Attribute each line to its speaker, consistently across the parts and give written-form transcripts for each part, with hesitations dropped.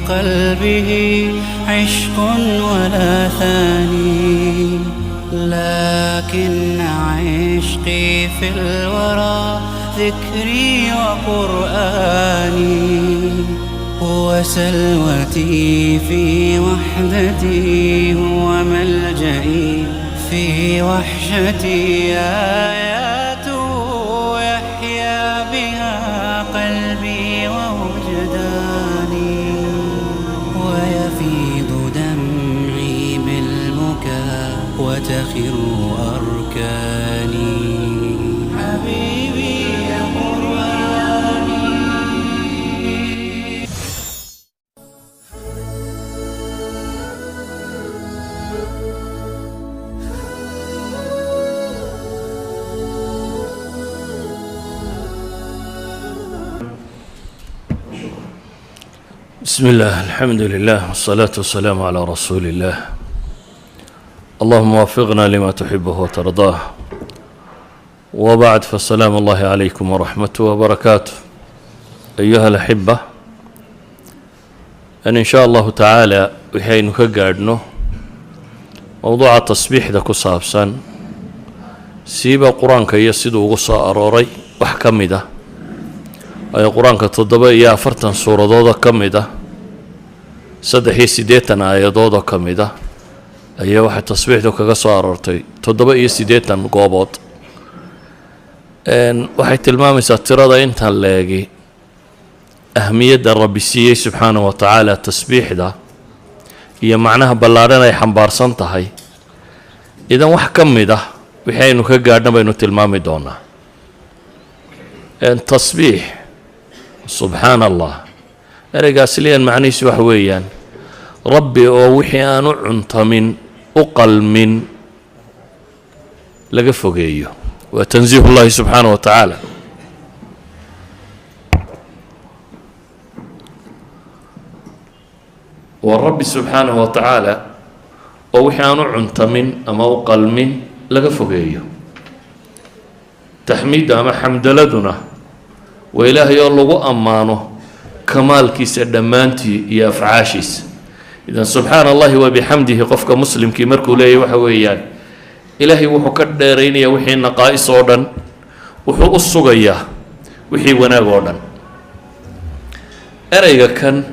Speaker 1: قلبه عشق ولا ثاني، لكن عشقي في الورى ذكري وقرآني، هو سلوتي في وحدتي، هو ملجئي في وحشتي، آياته يحيا بها قلبي ووجداني، ويفيض دمعي بالبكاء وتخر أركاني. حبيبي يا قرآني.
Speaker 2: بسم الله، الحمد لله، والصلاة والسلام على رسول الله. اللهم وفقنا لما تحبه وترضاه، وبعد، فالسلام الله عليكم ورحمته وبركاته. أيها الأحبة، إن شاء الله تعالى وحين كقعدنا موضوع التصبيح ده كصابسا سيبا قرآن كي يسيدو قصة أروري وحكم ده أي قرآن كتضبا يا فرتن سورة دودا كم ده صدحي سيديتن آية دودا كم ده أي واحد تصبيح ده كقصة أرورتي تضبا يسيديتن قوبات إن واحد تلمامي ساترة انت هنلاقي أهمية الرب سيه سبحانه وتعالى التسبيح ده هي معناها بلارنا يحنبار سنتهاي إذا وحكم ده وحين كقعدنا بينو تلمامي دونا إن تصبيح سبحان الله أرجاسليا معنيس وحويا ربي ووحي أنا عنت من أقل من لقفقيه وتنزيه الله سبحانه وتعالى. والرب سبحانه وتعالى ووحي أنا عنت من أما أقل من لقفقيه تحميد أما حمد لدنا وإلهي الله أمانه كمال كيس دمانتي يا أفعاشيس. إذا سبحان الله وبحمده قفك مسلم كي مركو لي وحويان إلهي وحو كديرينيا وحي نقائص ودن وحو الصغيا وحي وناغ ودن أريغا كان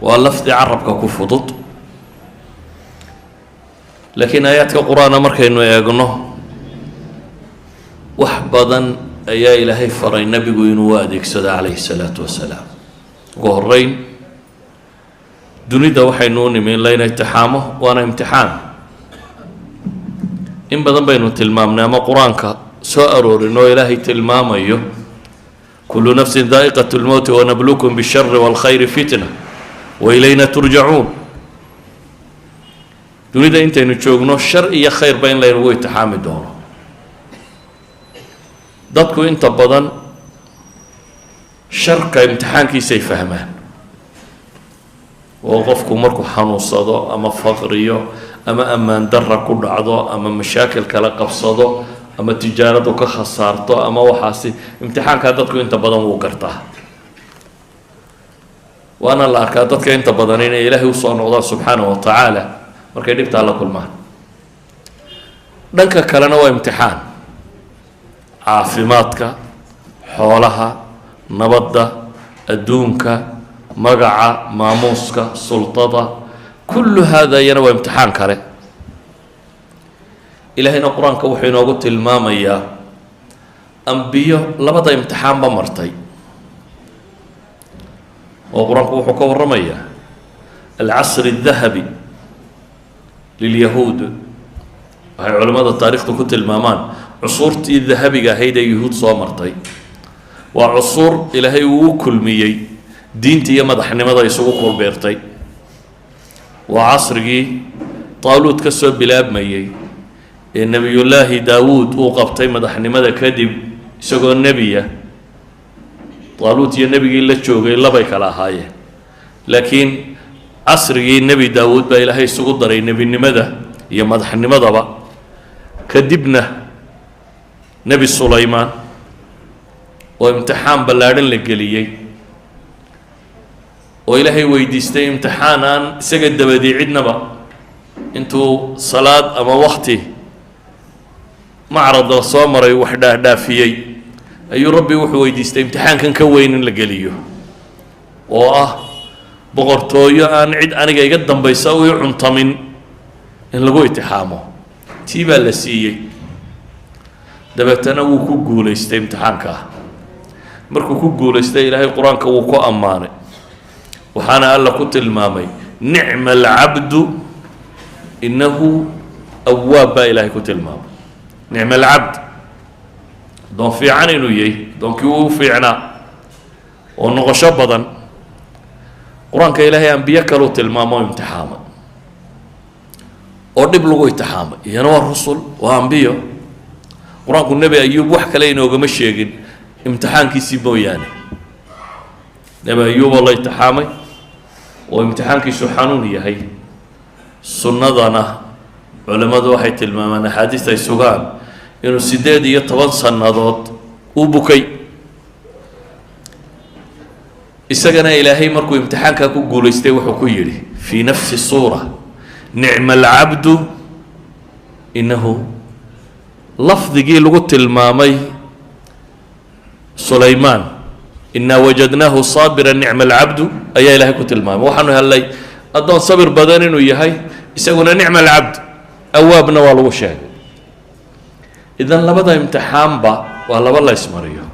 Speaker 2: واللفظ عربك كفضط، لكن آيات القرآن مركين ويقنه وحبضا أيا إلهي فري النبي ينوادك سدى عليه الصلاة والسلام قهرين دوني دا وحي نوني من لين اتحامه وانا امتحان إن بدن بينو تلمامنا ما قرآنك سأرور إنه إلهي تلمام أيه كل نفس ذائقة الموت ونبلوكم بالشر والخير فتنة وإلينا ترجعون. دوني دا انت نتشوقنو الشر إيا خير بين لين وي تحامي دونه dadku inta badan sharka imtixaankiisay fahmaan oo qofku markuu xanuunsado ama faqriyo ama ammaan darra ku dhacdo ama mashaakil kala qabsado ama tijaaradu ka khasaarto ama waxaasi imtixaanka dadku inta badan wuu gartaa. waana la arkaa dadka inta badan inay Ilaahay u soo noqdaan subxaanahu wa ta'ala markay dhibta la kulmaan. dhanka kalena waa imtixaan caafimaadka, xoolaha, nabadda, adduunka, magaca, maamuuska, sultada, kullu hada yana waa imtixaan kale. ilaahayna qur-aanka wuxuu inoogu tilmaamayaa ambiyo labada imtixaanba martay oo qur-aanku wuxuu ka warramayaa alcasri aldahabi lilyahuud waxay culimmada taariikhda ku tilmaamaan cusuurtii dahabiga ahayd ee yuhuud soo martay. waa cusuur ilaahay uu kulmiyey diinta iyo madaxnimada isugu kulbeertay. waa casrigii taaluud ka soo bilaabmayey ee nebiyullaahi daawuud uu qabtay madaxnimada kadib isagoo nebiya. taaluud iyo nebigii la joogay labay kala ahaayeen, laakiin casrigii nebi daawuud baa ilaahay isugu daray nebinimada iyo madaxnimadaba. kadibna nebi sulaymaan oo imtixaan ballaadhan la geliyey وإلهي ويديستي امتحانا سجد دبدي عدنبا انتو صلاة أما وقتي معرض الصامري وحده دافيي أي ربي وحو ويديستي امتحان كان كوين لقليه boqortooyo aan cid aniga iga dambaysa u cuntamin in lagu itixaamo tii baa la siiyey dabeetana wuu ku guulaystay imtixaanka markuu ku guulaystay ilaahay quraanka wuu ku ammaanay waxaana alla ku tilmaamay nicma alcabdu innahu awwaab baa ilaahay ku tilmaamay nicma alcabd doon fiican inuu yahay doonkii uu fiicnaa oo noqosho badan quraanka ilaahay anbiya kaloo tilmaamo imtixaama oo dhib lagu imtixaamay iyana waa rusul waa anbiyo quraanku nabi ayub wax kale inoogama sheegin imtixaankiisii mooyaane nabi ayub la imtixaamay oo imtixaankiisu xanuun yahay sunnadana culimadu waxay tilmaamaan axaadiis ay sugaan inuu 18 sannadood u bukay isagana ilaahay markuu imtixaanka ku guulaystay wuxuu ku yiri fi nafsi suura ni'ma al-'abdu innahu lafdigi lagu tilmaamay Sulaymaan inna wajadnahu sabiran ni'ma al-'abdu ayaa ilaahay ku tilmaamay waxaanu helay adoon sabir badan inuu yahay isaguna ni'ma al-'abd awaabna waa lagu sheegay idan labada imtixaanba waa laba la ismariyo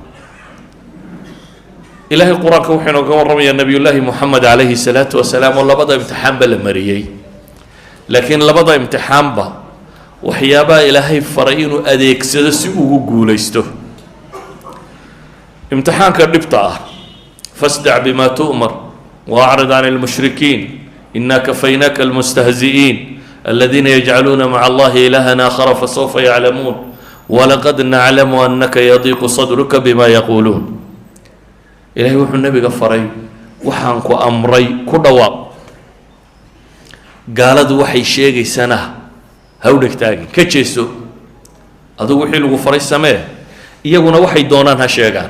Speaker 2: إلهي القرآن كوحنا وكورمي النبي الله محمد عليه الصلاة والسلام والله بدأ امتحان بالمريي لكن لبضى امتحان با وحيابا إلهي فرعين أديك سدسي وقوليسته امتحان كالربطة فاصدع بما تؤمر وأعرض عن المشركين إنا كفيناك المستهزئين الذين يجعلون مع الله إلها آخر فسوف يعلمون ولقد نعلم أنك يضيق صدرك بما يقولون إلهي وحو النبي قفري وحانكو أمري كدواق قالت وحي شيغي سنة هودك تاقي كتشيسو هذا وحي لغفري السماء إيقونا وحي دونانها شيغان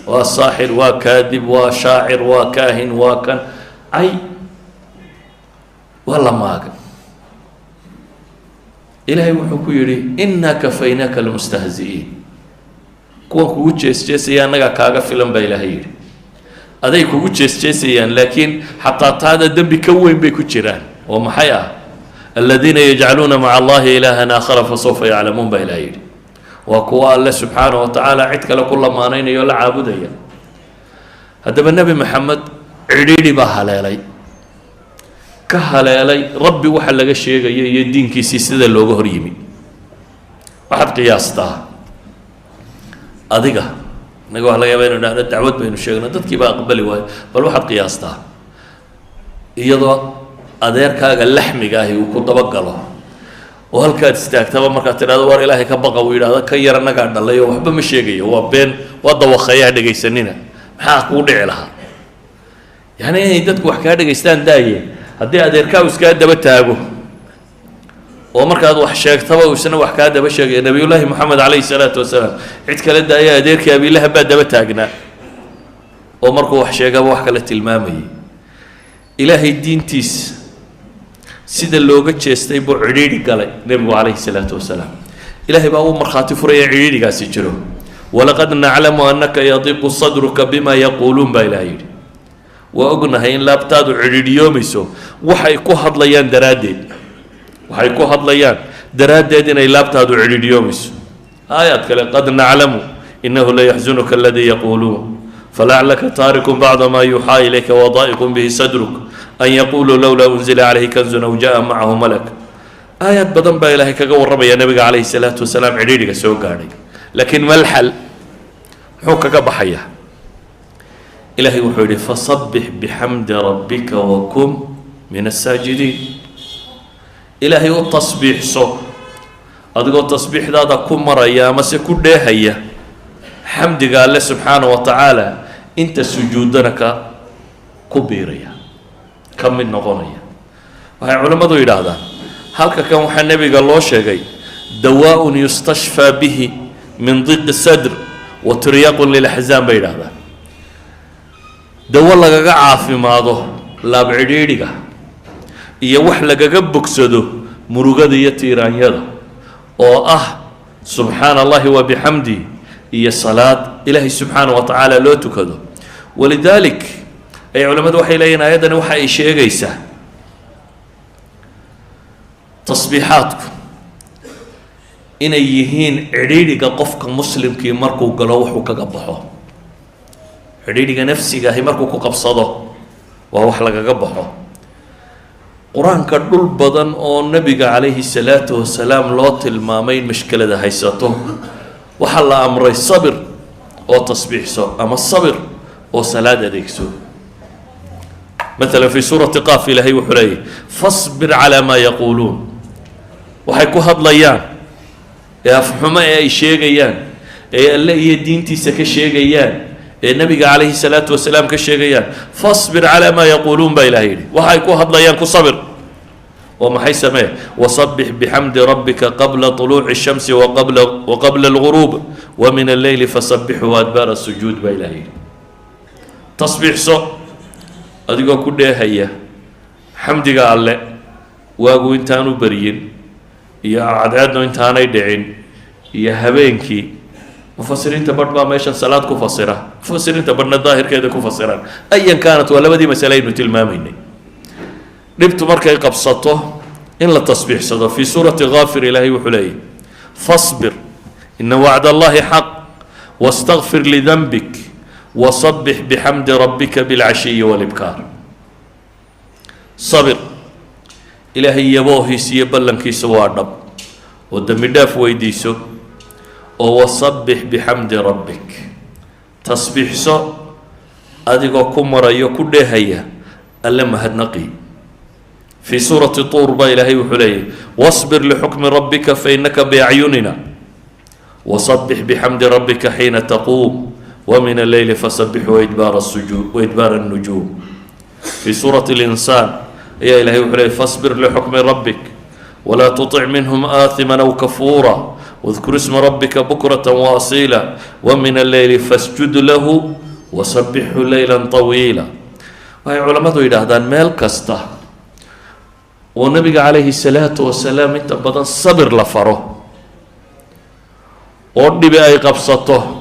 Speaker 2: وصاحر وكاذب وشاعر وكاهن وكان أي والله ما أقل إلهي وحو كيري إنا كفيناك المستهزئين kuwa kugu jeesjeesayaan naga kaaga filan baa ilaahay yiri aday kugu jeesjeesayaan laakiin hatta taada dambi ka weyn bay ku jiraan oo maxay ah alladina yaj'aluna ma'a allahi ilahan akhar fa sawfa ya'lamun baa ilaahay yiri wa kuwa alla subhanahu wa ta'ala cid kale ku lamaanaynayo la caabudaya hadaba nabi maxamed cidhiidhi baa haleelay ka haleelay rabbi waxa laga sheegay iyo diinkiisa sida looga hor yimi waxaad qiyaastaa adiga naga wax laga yaabaa inuu dacwad baynu sheegno dadkii baa aqbali waay bal waxaad qiyaastaa iyadoo adeerkaaga laxmiga ahi uu ku dabagalo oo halkaad istaagtaba markaad tidhaahdo war ilaahay ka baqa uu yidhaahdo ka yar annagaa dhalay oo waxba ma sheegayo waa been waa dawaqayaa dhegaysanina maxaa kuu dhici lahaa yani inay dadku wax kaa dhegaystaan daaye haddii adeerkaa iskaa daba taago oo markaad wax sheegtaba isna wax ka daba sheegay nabiyullaahi maxamed calayhi salaatu wasalaam cid kale daaya adeerkii abiilaha baa daba taagnaa oo markuu wax sheegaba wax kale tilmaamayay ilaahay diintiis sida looga jeestay buu cidhiidhi galay nabigu calayhi salaatu wasalaam ilaahay baa uu markhaati furaya cidhiidhigaasi jiro walaqad naclamu annaka yadiqu sadruka bima yaquuluun baa ilaahay yidhi waa ognahay in laabtaadu cidhiidhiyoomayso waxay ku hadlayaan daraaddeed waxay ku hadlayaan daraaddeed inay laabtaadu cidhiidhiyoomayso aayaad kale qad naclamu innahu la yaxzunuka alladii yaquuluun falaclaka taarikun bacda maa yuuxaa ilayka wadaa'iqun bihi sadruk an yaquuluu lowlaa unzila calayhi kanzun aw jaa macahu malak aayaad badan baa ilaahay kaga warramaya nabiga calayhi salaatu wasalaam cidhiidhiga soo gaadhay laakiin malxal muxuu kaga baxayaa ilaahay wuxuu yidhi fasabbix bixamdi rabbika wakun min assaajidiin ilaahay u tasbiixso adigoo tasbiixdaada ku maraya amase ku dheehaya xamdiga alle subxaanahu wa tacaala inta sujuudana ku biiraya ka mid noqonaya waxay culimmadu yidhaahdaan halka kan waxaa nebiga loo sheegay dawaaun yustashfaa bihi min diqi sadr wa tiryaqun lilaxzaan bay yidhaahdaan dawo lagaga caafimaado laab cidhiidhiga iyo wax lagaga bogsado murugada iyo tiiraanyada oo ah subxaana allahi wa bixamdi iyo salaad ilaahay subxaana wa tacaala loo tukado. walidalik ay culimmadu waxay leeyihin ayaddani waxa ay sheegaysaa tasbiixaadku inay yihiin cidhiidhiga qofka muslimkii markuu galo wuxuu kaga baxo. cidhiidhiga nafsiga ahi markuu ku qabsado waa wax lagaga baxo. qur-aanka dhul badan oo nabiga calayhi salaatu wasalaam loo tilmaamay in mashkelada haysato waxaa la amray sabir oo tasbiixso ama sabir oo salaad adeegso. مثلا في سورة قاف إلهي وحليه فاصبر على ما يقولون waxay ku hadlayaan ee afxumo ay sheegayaan ee alle iyo diintiisa ka sheegayaan ee nabiga calayhi salaatu wasalaam ka sheegayaan fasbir calaa maa yaquuluun baa ilahay yidhi waxay ku hadlayaan ku sabir oo maxay samee wasabbix bixamdi rabbika qabla طuluuci الshamsi waqabla اlغuruub wamin alleyli fasabbixu adbaara الsujuud baa ilahay yidhi. tasbiixso adigoo ku dheehaya xamdiga alle waagu intaanu beryin iyo cadceednu intaanay dhicin iyo habeenkii. mufasiriinta badh baa meeshan salaad ku fasira, mufasiriinta badhna daahirkeeda ku fasiraan. ayan kaanat waa labadii masale aynu tilmaamaynay. dhibtu markay qabsato in la tasbiixsado. fii suurati kaafir ilaahay wuxuu leeyahy fasbir ina wacd allahi xaq wastakfir lidanbik wasabbix bixamdi rabbika bilcashiyi walibkaar. sabir ilaahay yaboohiisa iyo ballankiisa waa dhab oo dembi dhaaf weydiiso oo wasabbix bixamdi rabbik tasbiixso adigoo ku marayo ku dheehaya alle mahadnaqi. fii suurati tuur baa ilaahay wuxuu leeyahy wasbir lixukmi rabbika fainaka biacyunina wasabbix bixamdi rabbika xiina taquum ومن الليل فسبح وإدبار السجود وإدبار النجوم. في سورة الإنسان يا إلهي وحلي فاصبر لحكم ربك ولا تطع منهم آثما أو كفورا واذكر اسم ربك بكرة وأصيلا ومن الليل فاسجد له وسبحه ليلا طويلا. وهي علماء إلى هذا مال كسته والنبي عليه الصلاة والسلام انت بدن صبر لفره ودي بأي قبصته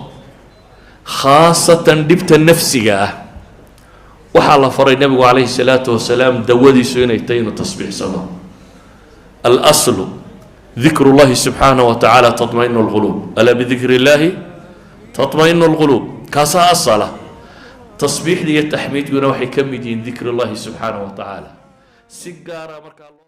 Speaker 2: khaasatan dhibta nafsiga ah waxaa la faray nabigu calayhi salaatu wasalaam dawadiisu inay tahay inuu tasbiixsado. alaslu dikru llahi subxaanahu wa tacaala tatmainu lquluub alaa bidikri illaahi tatmainu lquluub kaasaa asala. tasbiixda iyo taxmiidguna waxay ka mid yihiin dikri llahi subxaanahu wa tacaala si gaara markaa